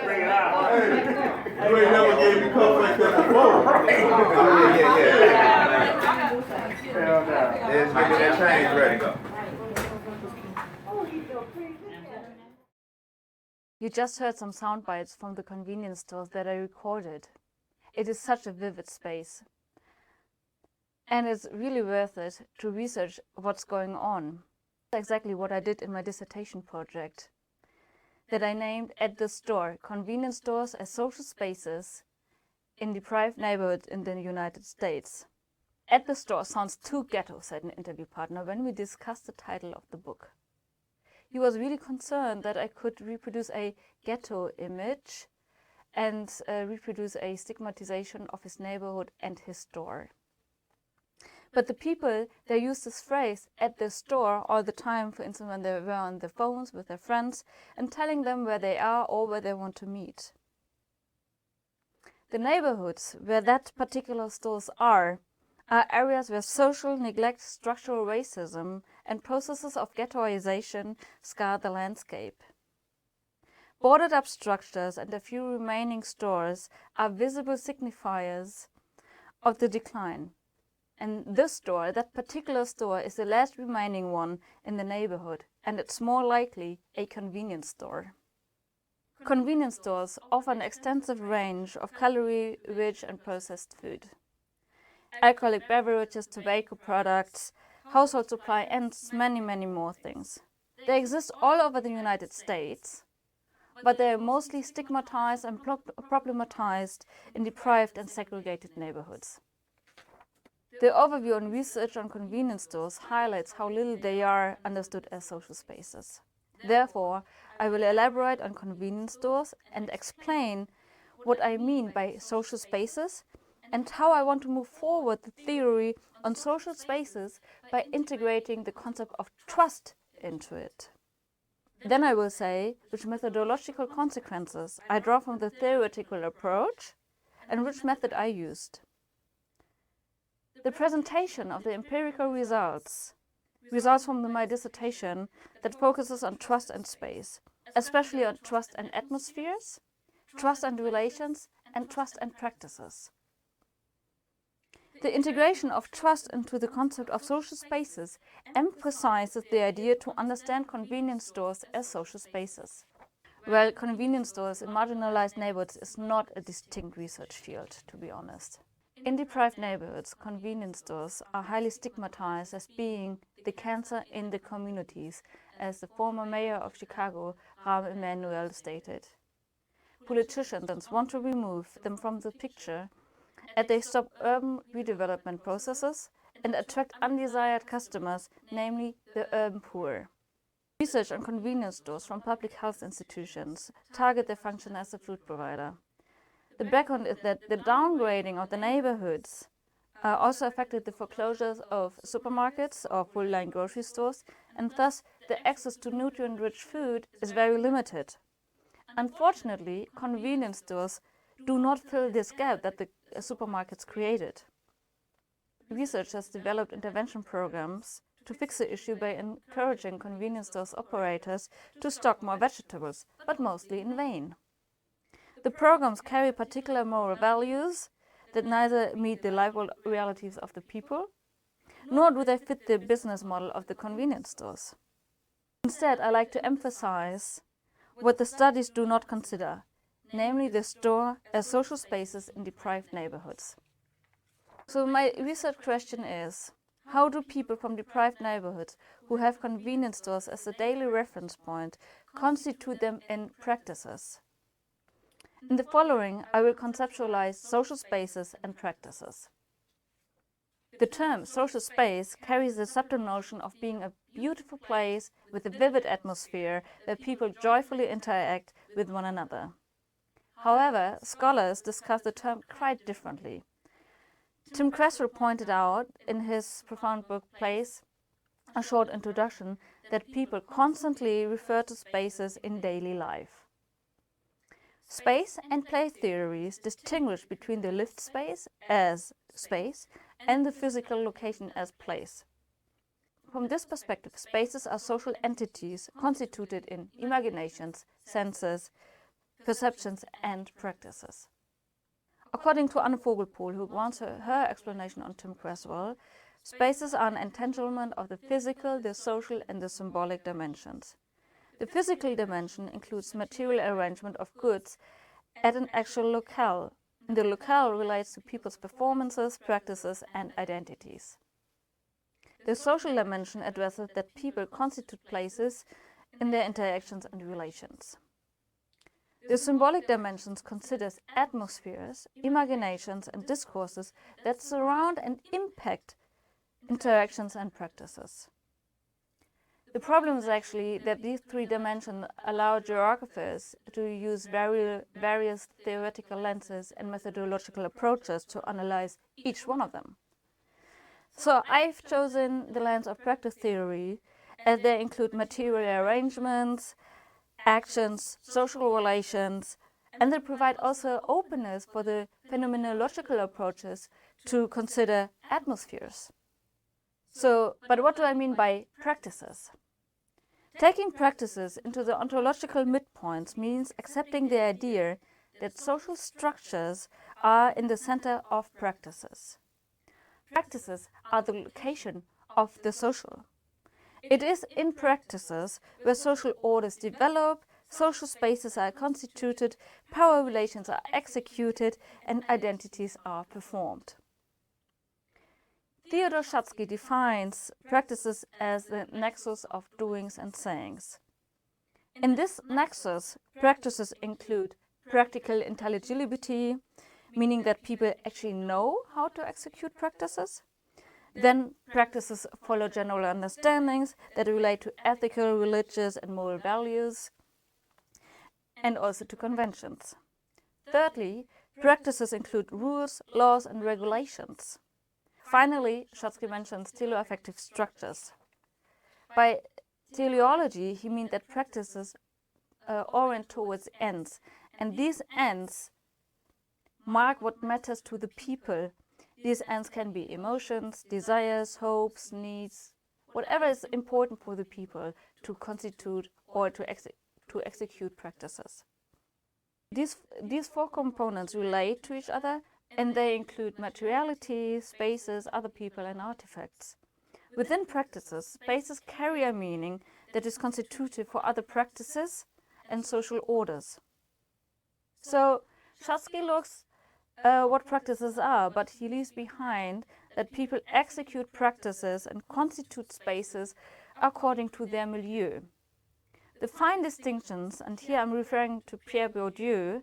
Bring it out. Hey, you ain't never gave me cups like that before. Hell no. Let's get that change ready. You just heard some sound bites from the convenience stores that I recorded. It is such a vivid space. And it's really worth it to research what's going on. That's exactly what I did in my dissertation project, that I named At the Store, Convenience Stores as Social Spaces in Deprived Neighborhoods in the United States. At the Store sounds too ghetto, said an interview partner when we discussed the title of the book. He was really concerned that I could reproduce a ghetto image and reproduce a stigmatization of his neighborhood and his store. But the people, they use this phrase at the store all the time, for instance, when they were on their phones with their friends and telling them where they are or where they want to meet. The neighborhoods where that particular stores are areas where social neglect, structural racism, and processes of ghettoization scar the landscape. Boarded up structures and a few remaining stores are visible signifiers of the decline. And this store, that particular store, is the last remaining one in the neighborhood, and it's more likely a convenience store. Convenience stores offer an extensive range of calorie-rich and processed food. Alcoholic beverages, tobacco products, household supply, and many, many more things. They exist all over the United States, but they are mostly stigmatized and problematized in deprived and segregated neighborhoods. The overview on research on convenience stores highlights how little they are understood as social spaces. Therefore, I will elaborate on convenience stores and explain what I mean by social spaces and how I want to move forward the theory on social spaces by integrating the concept of trust into it. Then I will say which methodological consequences I draw from the theoretical approach and which method I used. The presentation of the empirical results from my dissertation that focuses on trust and space, especially on trust and atmospheres, trust and relations, and trust and practices. The integration of trust into the concept of social spaces emphasizes the idea to understand convenience stores as social spaces. Well, convenience stores in marginalized neighborhoods is not a distinct research field, to be honest. In deprived neighborhoods, convenience stores are highly stigmatized as being the cancer in the communities, as the former mayor of Chicago, Rahm Emanuel, stated. Politicians want to remove them from the picture as they stop urban redevelopment processes and attract undesired customers, namely the urban poor. Research on convenience stores from public health institutions target their function as a food provider. The background is that the downgrading of the neighborhoods also affected the foreclosures of supermarkets or full-line grocery stores, and thus the access to nutrient-rich food is very limited. Unfortunately, convenience stores do not fill this gap that the supermarkets created. Researchers developed intervention programs to fix the issue by encouraging convenience stores operators to stock more vegetables, but mostly in vain. The programs carry particular moral values that neither meet the lived realities of the people, nor do they fit the business model of the convenience stores. Instead, I like to emphasize what the studies do not consider, namely the store as social spaces in deprived neighborhoods. So my research question is, how do people from deprived neighborhoods who have convenience stores as a daily reference point constitute them in practices? In the following, I will conceptualize social spaces and practices. The term social space carries the subtle notion of being a beautiful place with a vivid atmosphere where people joyfully interact with one another. However, scholars discuss the term quite differently. Tim Kressel pointed out in his profound book Place, a short introduction, that people constantly refer to spaces in daily life. Space and place theories distinguish between the lived space as space and the physical location as place. From this perspective, spaces are social entities constituted in imaginations, senses, perceptions, and practices. According to Anne Vogelpohl, who grants her explanation on Tim Creswell, spaces are an entanglement of the physical, the social, and the symbolic dimensions. The physical dimension includes material arrangement of goods at an actual locale. The locale relates to people's performances, practices, and identities. The social dimension addresses that people constitute places in their interactions and relations. The symbolic dimensions considers atmospheres, imaginations, and discourses that surround and impact interactions and practices. The problem is actually that these three dimensions allow geographers to use various theoretical lenses and methodological approaches to analyze each one of them. So I've chosen the lens of practice theory, as they include material arrangements, actions, social relations, and they provide also openness for the phenomenological approaches to consider atmospheres. But what do I mean by practices? Taking practices into the ontological midpoints means accepting the idea that social structures are in the center of practices. Practices are the location of the social. It is in practices where social orders develop, social spaces are constituted, power relations are executed, and identities are performed. Theodor Schatzky defines practices as the nexus of doings and sayings. In this nexus, practices include practical intelligibility, meaning that people actually know how to execute practices. Then practices follow general understandings that relate to ethical, religious, and moral values, and also to conventions. Thirdly, practices include rules, laws, and regulations. Finally, Schatzky mentions teleoaffective structures. By teleology, he means that practices orient towards ends, and these ends mark what matters to the people. These ends can be emotions, desires, hopes, needs, whatever is important for the people to constitute or to execute practices. These four components relate to each other, and they include materiality, spaces, other people, and artifacts. Within practices, spaces carry a meaning that is constitutive for other practices and social orders. So Schatzky looks what practices are, but he leaves behind that people execute practices and constitute spaces according to their milieu. The fine distinctions, and here I'm referring to Pierre Bourdieu,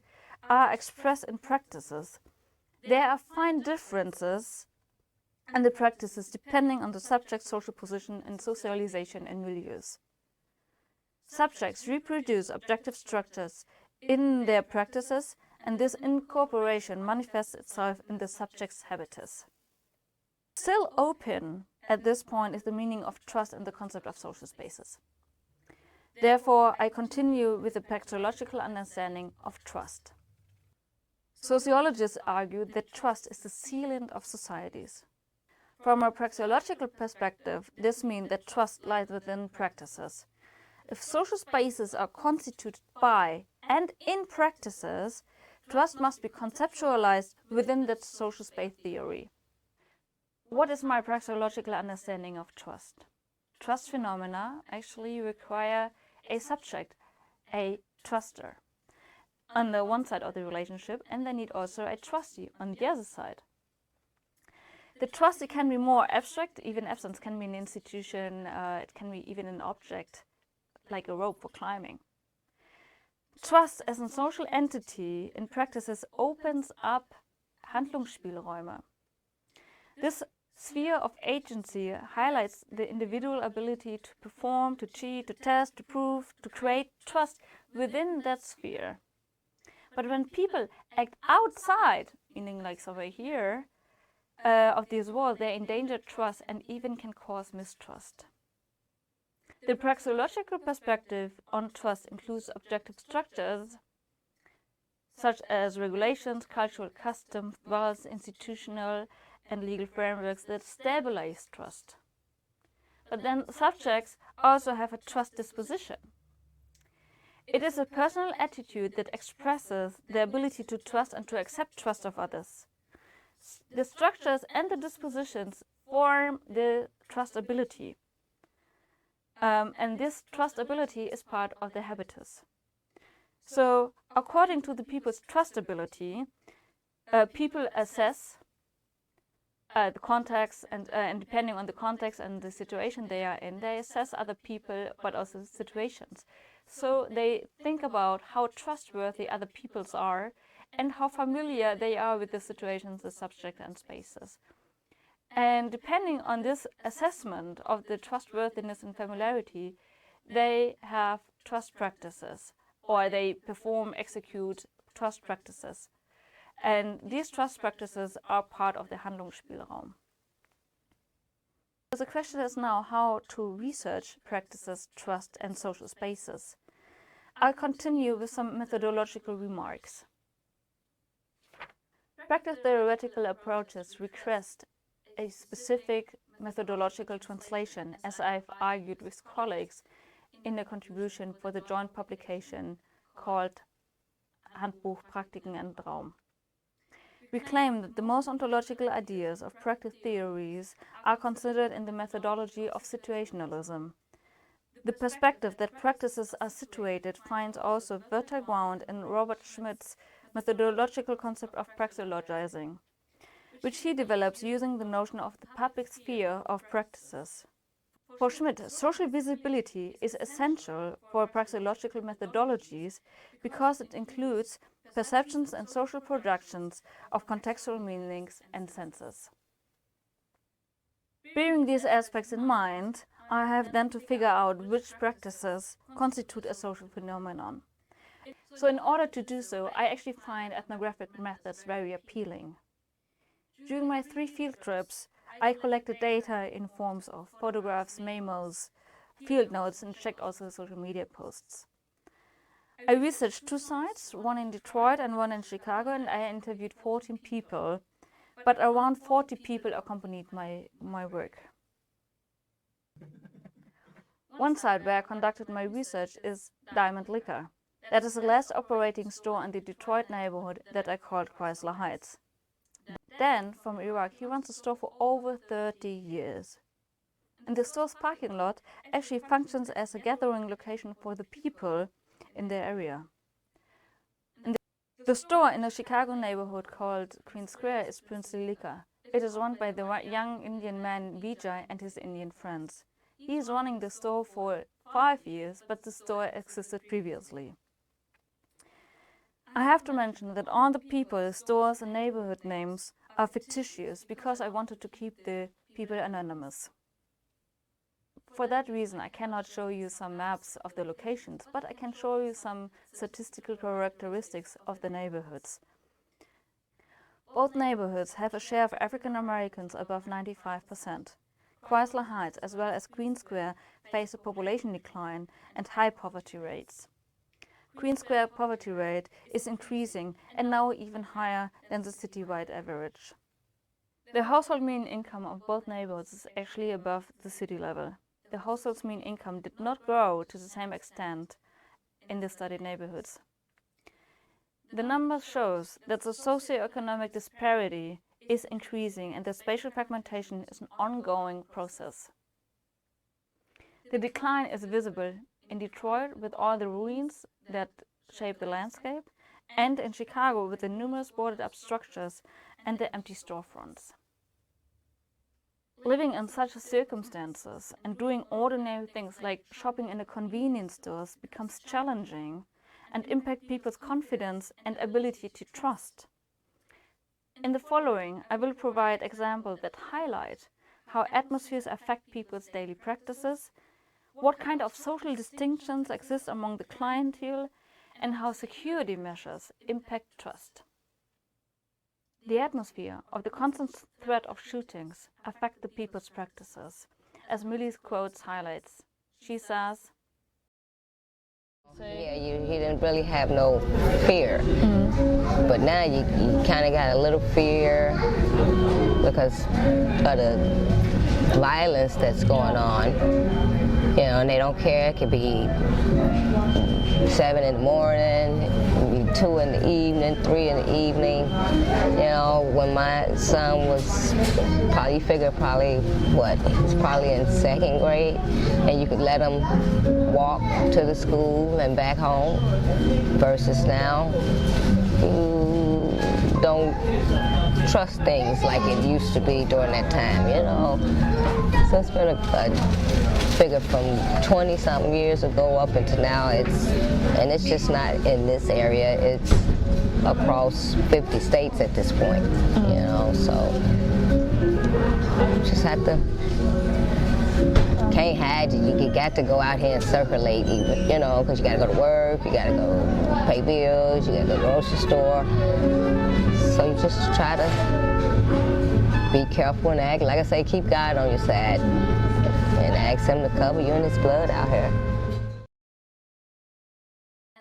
are expressed in practices. There are fine differences in the practices depending on the subject's social position and socialization and milieus. Subjects reproduce objective structures in their practices, and this incorporation manifests itself in the subject's habitus. Still open at this point is the meaning of trust and the concept of social spaces. Therefore, I continue with the praxeological understanding of trust. Sociologists argue that trust is the sealant of societies. From a praxeological perspective, this means that trust lies within practices. If social spaces are constituted by and in practices, trust must be conceptualized within that social space theory. What is my praxeological understanding of trust? Trust phenomena actually require a subject, a truster, on the one side of the relationship, and they need also a trustee on the other side. The trustee can be more abstract, even absence can be an institution, it can be even an object, like a rope for climbing. Trust as a social entity in practices opens up Handlungsspielräume. This sphere of agency highlights the individual ability to perform, to cheat, to test, to prove, to create trust within that sphere. But when people act outside, meaning like somewhere here, of this wall, they endanger trust and even can cause mistrust. The praxeological perspective on trust includes objective structures such as regulations, cultural customs, laws, institutional and legal frameworks that stabilize trust. But then subjects also have a trust disposition. It is a personal attitude that expresses the ability to trust and to accept trust of others. The structures and the dispositions form the trustability. And this trustability is part of the habitus. So, according to the people's trustability, people assess the context and depending on the context and the situation they are in, they assess other people but also situations. So they think about how trustworthy other peoples are and how familiar they are with the situations, the subject and spaces. And depending on this assessment of the trustworthiness and familiarity, they have trust practices, or they execute trust practices. And these trust practices are part of the Handlungsspielraum. So the question is now how to research practices, trust, and social spaces. I'll continue with some methodological remarks. Practice theoretical approaches request a specific methodological translation, as I've argued with colleagues in the contribution for the joint publication called Handbuch Praktiken and Raum. We claim that the most ontological ideas of practice theories are considered in the methodology of situationalism. The perspective that practices are situated finds also fertile ground in Robert Schmidt's methodological concept of praxeologizing, which he develops using the notion of the public sphere of practices. For Schmidt, social visibility is essential for praxeological methodologies because it includes perceptions and social productions of contextual meanings and senses. Bearing these aspects in mind, I have then to figure out which practices constitute a social phenomenon. So in order to do so, I actually find ethnographic methods very appealing. During my 3 field trips, I collected data in forms of photographs, memos, field notes, and checked also social media posts. I researched 2 sites, one in Detroit and one in Chicago, and I interviewed 14 people, but around 40 people accompanied my work. One site where I conducted my research is Diamond Liquor. That is the last operating store in the Detroit neighborhood that I called Chrysler Heights. Dan from Iraq, he runs the store for over 30 years. And the store's parking lot actually functions as a gathering location for the people in the area. And the store in a Chicago neighborhood called Queen Square is Princely Liquor. It is run by the young Indian man Vijay and his Indian friends. He is running the store for 5 years, but the store existed previously. I have to mention that all the people, stores and neighborhood names are fictitious because I wanted to keep the people anonymous. For that reason, I cannot show you some maps of the locations, but I can show you some statistical characteristics of the neighborhoods. Both neighborhoods have a share of African Americans above 95%. Chrysler Heights as well as Queen Square face a population decline and high poverty rates. Queen Square poverty rate is increasing and now even higher than the citywide average. The household mean income of both neighborhoods is actually above the city level. The household's mean income did not grow to the same extent in the studied neighborhoods. The numbers shows that the socioeconomic disparity is increasing and the spatial fragmentation is an ongoing process. The decline is visible in Detroit with all the ruins that shape the landscape, and in Chicago with the numerous boarded up structures and the empty storefronts. Living in such circumstances and doing ordinary things like shopping in the convenience stores becomes challenging and impact people's confidence and ability to trust. In the following, I will provide examples that highlight how atmospheres affect people's daily practices, what kind of social distinctions exist among the clientele, and how security measures impact trust. The atmosphere of the constant threat of shootings affect the people's practices, as Millie's quotes highlights. She says, yeah, he didn't really have no fear, but now you kind of got a little fear because of the violence that's going on. You know, and they don't care. It could be 7 in the morning, it could be 2 in the evening, 3 in the evening. You know, when my son was probably, he's probably in 2nd grade, and you could let him walk to the school and back home, versus now, you don't trust things like it used to be during that time, you know. So it's been a figure from 20-something years ago up until now, and it's just not in this area, it's across 50 states at this point, you know, so you just have to, can't hide it. You got to go out here and circulate, even, you know, because you got to go to work, you got to go pay bills, you got to go to the grocery store, so you just try to be careful and act, like I say, keep God on your side. And ask him to cover you in his blood out here.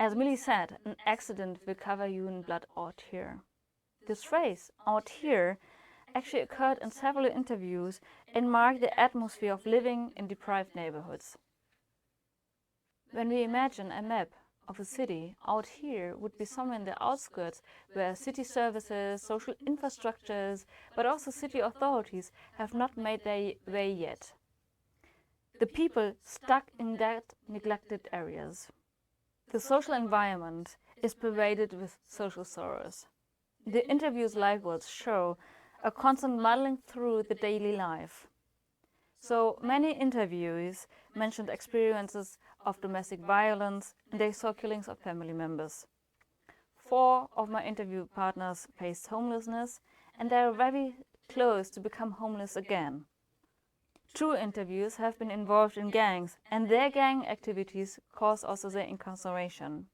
As Millie said, an accident will cover you in blood out here. This phrase, out here, actually occurred in several interviews and marked the atmosphere of living in deprived neighborhoods. When we imagine a map of a city, out here would be somewhere in the outskirts where city services, social infrastructures, but also city authorities have not made their way yet. The people stuck in that neglected areas. The social environment is pervaded with social sorrows. The interviews likewise show a constant muddling through the daily life. So many interviewees mentioned experiences of domestic violence, and they saw killings of family members. 4 of my interview partners faced homelessness, and they are very close to become homeless again. 2 interviews have been involved in gangs, and their gang activities cause also their incarceration.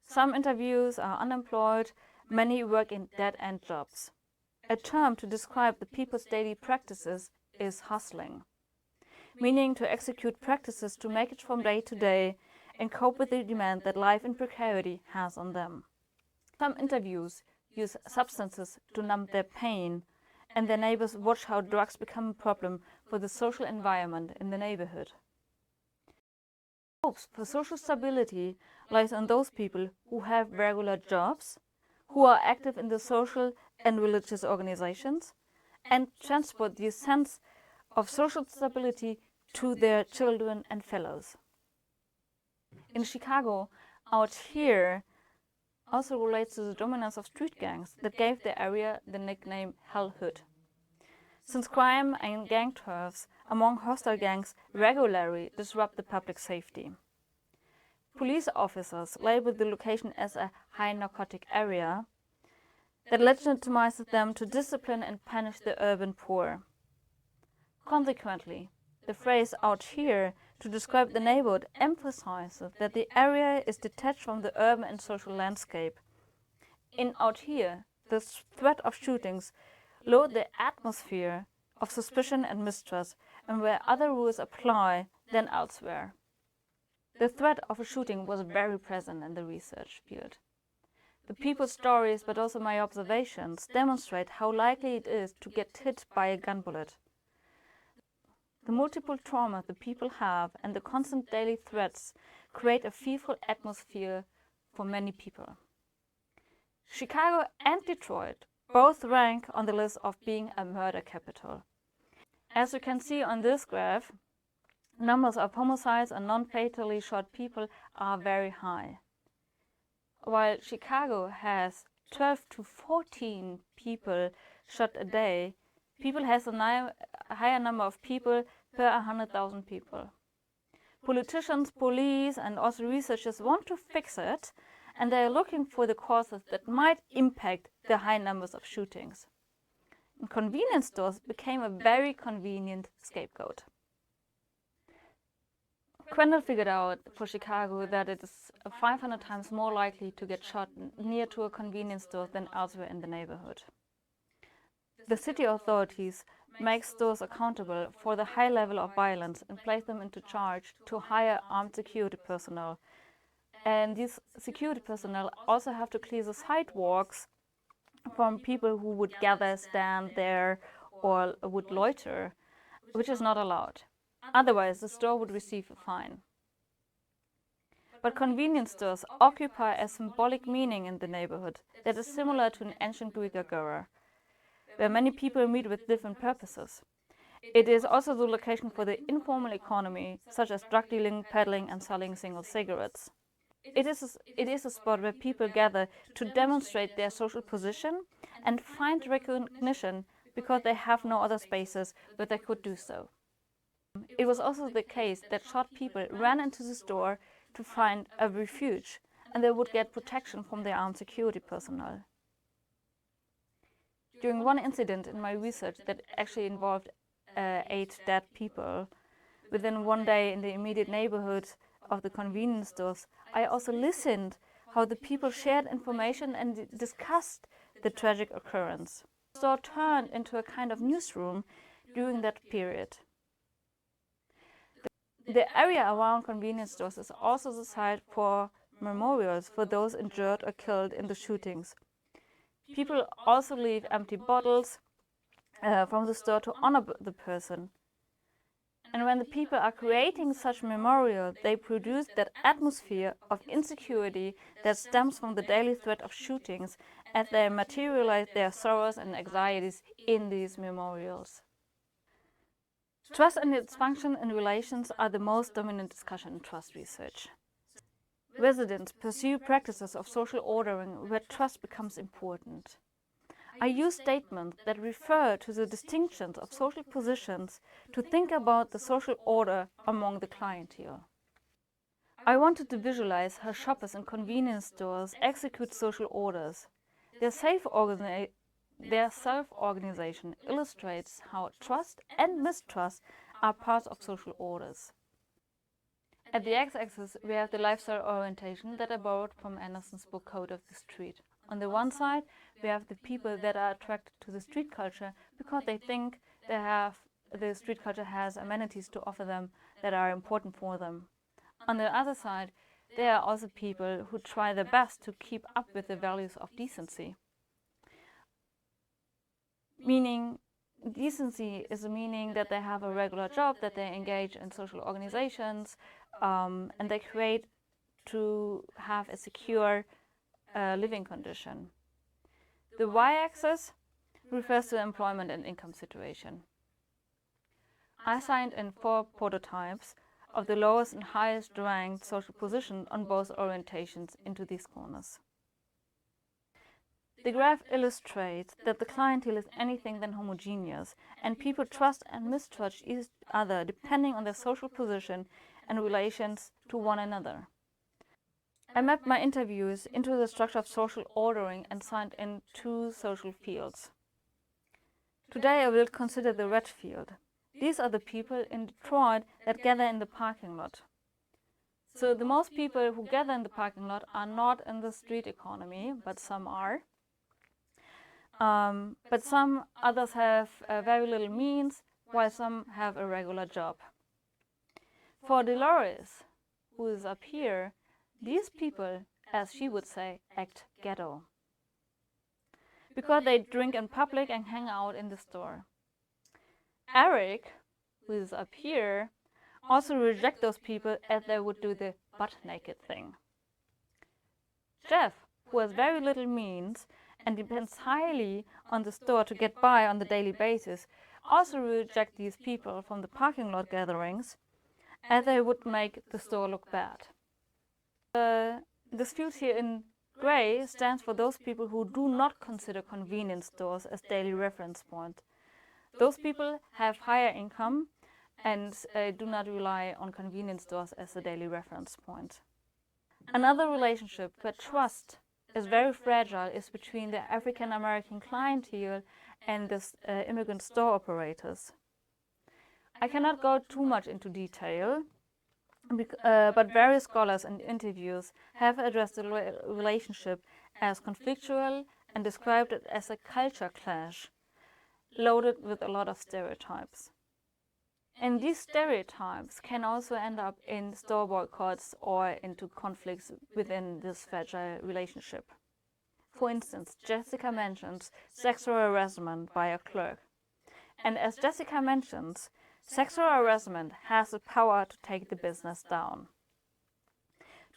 Some interviews are unemployed, many work in dead-end jobs. A term to describe the people's daily practices is hustling, meaning to execute practices to make it from day to day and cope with the demand that life in precarity has on them. Some interviews use substances to numb their pain, and their neighbors watch how drugs become a problem for the social environment in the neighborhood. Hopes for social stability lies on those people who have regular jobs, who are active in the social and religious organizations, and transport the sense of social stability to their children and fellows. In Chicago, out here also relates to the dominance of street gangs that gave the area the nickname Hell Hood. Since crime and gang turfs among hostile gangs regularly disrupt the public safety. Police officers labeled the location as a high narcotic area that legitimizes them to discipline and punish the urban poor. Consequently, the phrase out here to describe the neighborhood emphasizes that the area is detached from the urban and social landscape. In out here, the threat of shootings lowered the atmosphere of suspicion and mistrust, and where other rules apply than elsewhere. The threat of a shooting was very present in the research field. The people's stories, but also my observations, demonstrate how likely it is to get hit by a gun bullet. The multiple trauma the people have and the constant daily threats create a fearful atmosphere for many people. Chicago and Detroit both rank on the list of being a murder capital. As you can see on this graph, numbers of homicides and non-fatally shot people are very high. While Chicago has 12 to 14 people shot a day, people has a higher number of people per 100,000 people. Politicians, police, and also researchers want to fix it, and they are looking for the causes that might impact the high numbers of shootings. And convenience stores became a very convenient scapegoat. Quendel figured out for Chicago that it is 500 times more likely to get shot near to a convenience store than elsewhere in the neighborhood. The city authorities make stores accountable for the high level of violence and place them into charge to hire armed security personnel. And these security personnel also have to clear the sidewalks from people who would gather, stand there, or would loiter, which is not allowed. Otherwise, the store would receive a fine. But convenience stores occupy a symbolic meaning in the neighborhood that is similar to an ancient Greek agora, where many people meet with different purposes. It is also the location for the informal economy, such as drug dealing, peddling, and selling single cigarettes. It is a spot where people gather to demonstrate their social position and find recognition because they have no other spaces where they could do so. It was also the case that short people ran into the store to find a refuge, and they would get protection from their armed security personnel. During one incident in my research that actually involved 8 dead people within one day in the immediate neighborhood of the convenience stores, I also listened how the people shared information and discussed the tragic occurrence. The store turned into a kind of newsroom during that period. The area around convenience stores is also the site for memorials for those injured or killed in the shootings. People also leave empty bottles from the store to honor the person. And when the people are creating such memorial, they produce that atmosphere of insecurity that stems from the daily threat of shootings as they materialize their sorrows and anxieties in these memorials. Trust and its function and relations are the most dominant discussion in trust research. Residents pursue practices of social ordering where trust becomes important. I use statements that refer to the distinctions of social positions to think about the social order among the clientele. I wanted to visualize how shoppers in convenience stores execute social orders. Their self-organization illustrates how trust and mistrust are parts of social orders. At the x-axis, we have the lifestyle orientation that I borrowed from Anderson's book Code of the Street. On the one side, we have the people that are attracted to the street culture because they think the street culture has amenities to offer them that are important for them. On the other side, there are also people who try their best to keep up with the values of decency. Meaning, decency is the meaning that they have a regular job, that they engage in social organizations, and they create to have a secure living condition. The y-axis refers to employment and income situation. I signed in 4 prototypes of the lowest and highest ranked social position on both orientations into these corners. The graph illustrates that the clientele is anything than homogeneous, and people trust and mistrust each other depending on their social position and relations to one another. I mapped my interviews into the structure of social ordering and signed in 2 social fields. Today I will consider the red field. These are the people in Detroit that gather in the parking lot. So the most people who gather in the parking lot are not in the street economy, but some are. But some others have very little means, while some have a regular job. For Dolores, who is up here, these people, as she would say, act ghetto, because they drink in public and hang out in the store. Eric, who is up here, also reject those people as they would do the butt-naked thing. Jeff, who has very little means and depends highly on the store to get by on the daily basis, also reject these people from the parking lot gatherings as they would make the store look bad. This field here in gray stands for those people who do not consider convenience stores as daily reference point. Those people have higher income and do not rely on convenience stores as a daily reference point. Another relationship where trust is very fragile is between the African American clientele and the immigrant store operators. I cannot go too much into detail, but various scholars and interviews have addressed the relationship as conflictual and described it as a culture clash, loaded with a lot of stereotypes. And these stereotypes can also end up in store boycotts or into conflicts within this fragile relationship. For instance, Jessica mentions sexual harassment by a clerk. And as Jessica mentions, Sexual harassment has the power to take the business down.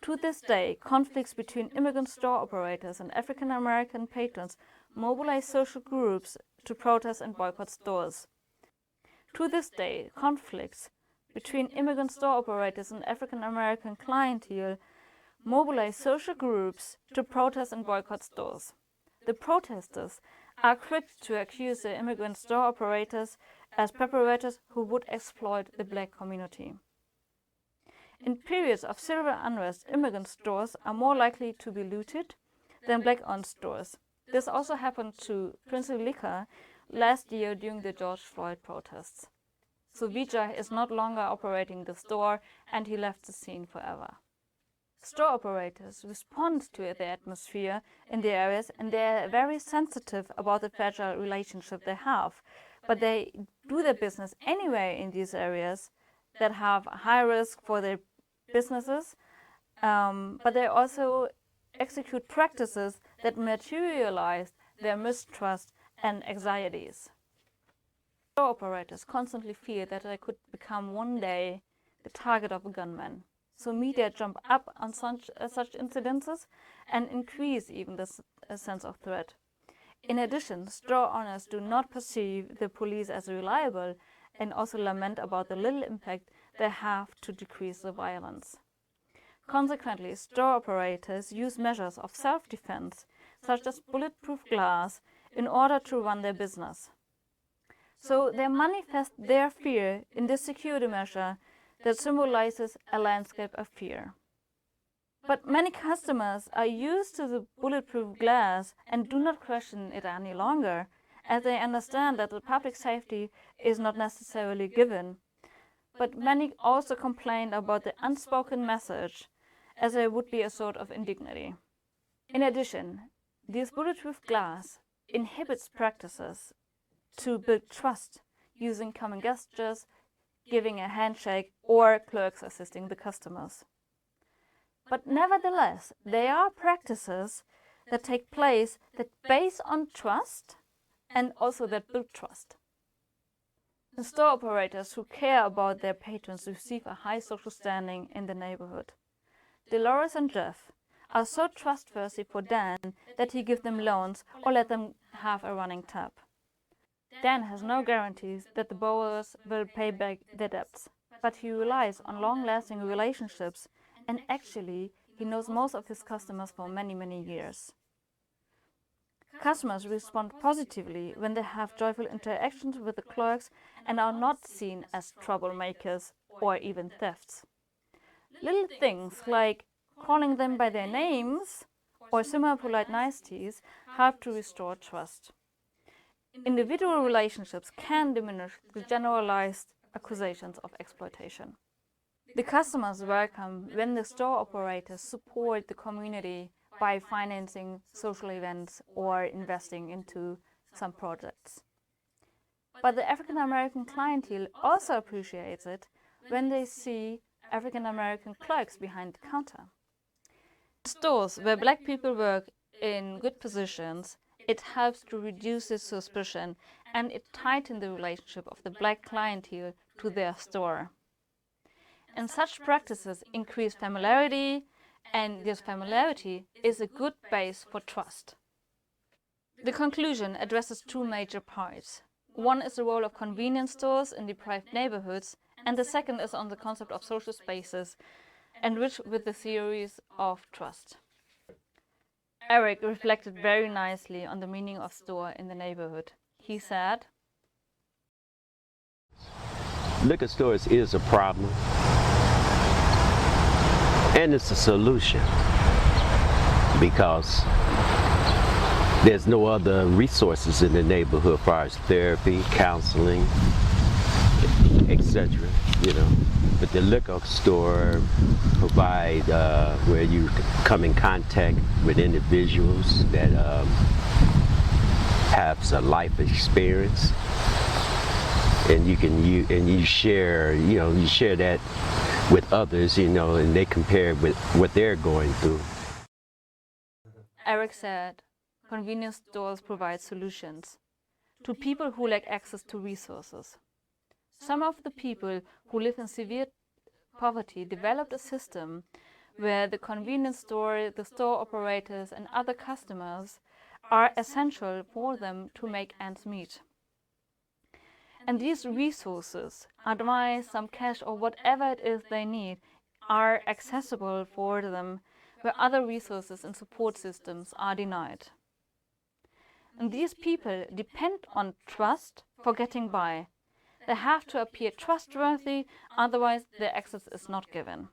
To this day, conflicts between immigrant store operators and African American patrons mobilize social groups to protest and boycott stores. To this day, conflicts between immigrant store operators and African American clientele mobilize social groups to protest and boycott stores. The protesters are quick to accuse the immigrant store operators as perpetrators who would exploit the black community. In periods of civil unrest, immigrant stores are more likely to be looted than black-owned stores. This also happened to Prince Liquor last year during the George Floyd protests. So Vijay is not longer operating the store and he left the scene forever. Store operators respond to the atmosphere in the areas and they are very sensitive about the fragile relationship they have. But they do their business anyway in these areas that have a high risk for their businesses, but they also execute practices that materialize their mistrust and anxieties. Store operators constantly fear that they could become one day the target of a gunman. So media jump up on such incidences and increase even the sense of threat. In addition, store owners do not perceive the police as reliable and also lament about the little impact they have to decrease the violence. Consequently, store operators use measures of self-defense, such as bulletproof glass, in order to run their business. So they manifest their fear in this security measure that symbolizes a landscape of fear. But many customers are used to the bulletproof glass and do not question it any longer, as they understand that the public safety is not necessarily given. But many also complain about the unspoken message, as there would be a sort of indignity. In addition, this bulletproof glass inhibits practices to build trust using common gestures, giving a handshake, or clerks assisting the customers. But nevertheless, there are practices that take place that base on trust and also that build trust. The store operators who care about their patrons receive a high social standing in the neighborhood. Dolores and Jeff are so trustworthy for Dan that he gives them loans or let them have a running tab. Dan has no guarantees that the borrowers will pay back their debts, but he relies on long-lasting relationships, and actually he knows most of his customers for many, many years. Customers respond positively when they have joyful interactions with the clerks and are not seen as troublemakers or even thefts. Little things like calling them by their names or similar polite niceties help to restore trust. Individual relationships can diminish the generalized accusations of exploitation. The customers welcome when the store operators support the community by financing social events or investing into some projects. But the African American clientele also appreciates it when they see African American clerks behind the counter. In stores where black people work in good positions, it helps to reduce the suspicion and it tightens the relationship of the black clientele to their store. And such practices increase familiarity, and this familiarity is a good base for trust. The conclusion addresses two major parts. One is the role of convenience stores in deprived neighborhoods, and the second is on the concept of social spaces, enriched with the theories of trust. Eric reflected very nicely on the meaning of store in the neighborhood. He said, liquor stores is a problem, and it's a solution, because there's no other resources in the neighborhood as far as therapy, counseling, etc. But the liquor store provide where you come in contact with individuals that have a life experience, and you share that with others, and they compare with what they're going through. Eric said, convenience stores provide solutions to people who lack access to resources. some of the people who live in severe poverty developed a system where the convenience store, the store operators, and other customers are essential for them to make ends meet. And these resources, advice, some cash, or whatever it is they need, are accessible for them where other resources and support systems are denied. And these people depend on trust for getting by. They have to appear trustworthy, otherwise their access is not given.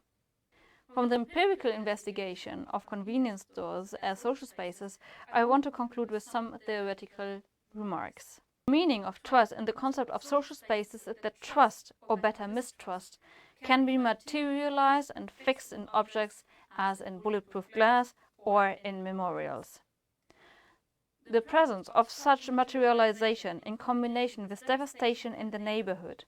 From the empirical investigation of convenience stores as social spaces, I want to conclude with some theoretical remarks. The meaning of trust in the concept of social spaces is that trust, or better mistrust, can be materialized and fixed in objects as in bulletproof glass or in memorials. The presence of such materialization in combination with devastation in the neighborhood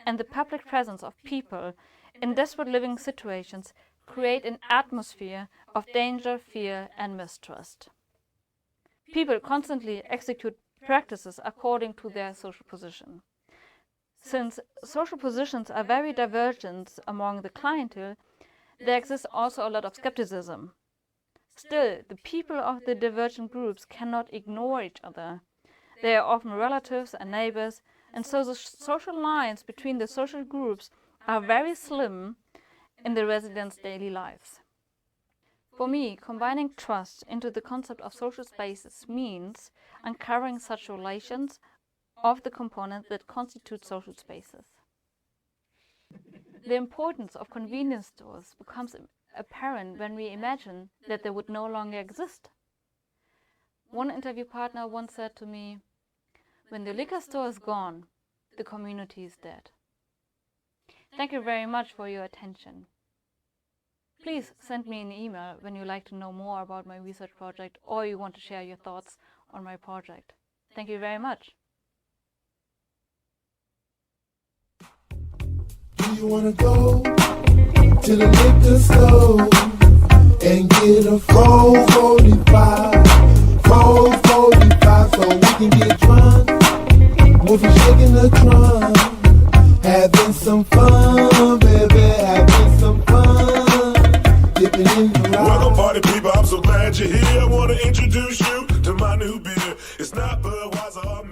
and the public presence of people in desperate living situations create an atmosphere of danger, fear, and mistrust. People constantly execute practices according to their social position. Since social positions are very divergent among the clientele, there exists also a lot of skepticism. Still, the people of the divergent groups cannot ignore each other. They are often relatives and neighbors, and so the social lines between the social groups are very slim in the residents' daily lives. For me, combining trust into the concept of social spaces means uncovering such relations of the components that constitute social spaces. The importance of convenience stores becomes apparent when we imagine that they would no longer exist. One interview partner once said to me, "When the liquor store is gone, the community is dead." Thank you very much for your attention. Please send me an email when you like to know more about my research project or you want to share your thoughts on my project. Thank you very much. Do you wanna go to the liquor store and get a 445 so we can get drunk? Wolfie shaking the drum, having some fun, baby, having some fun, dipping in the rock. Welcome party people, I'm so glad you're here. I wanna introduce you to my new beer. It's not Budweiser or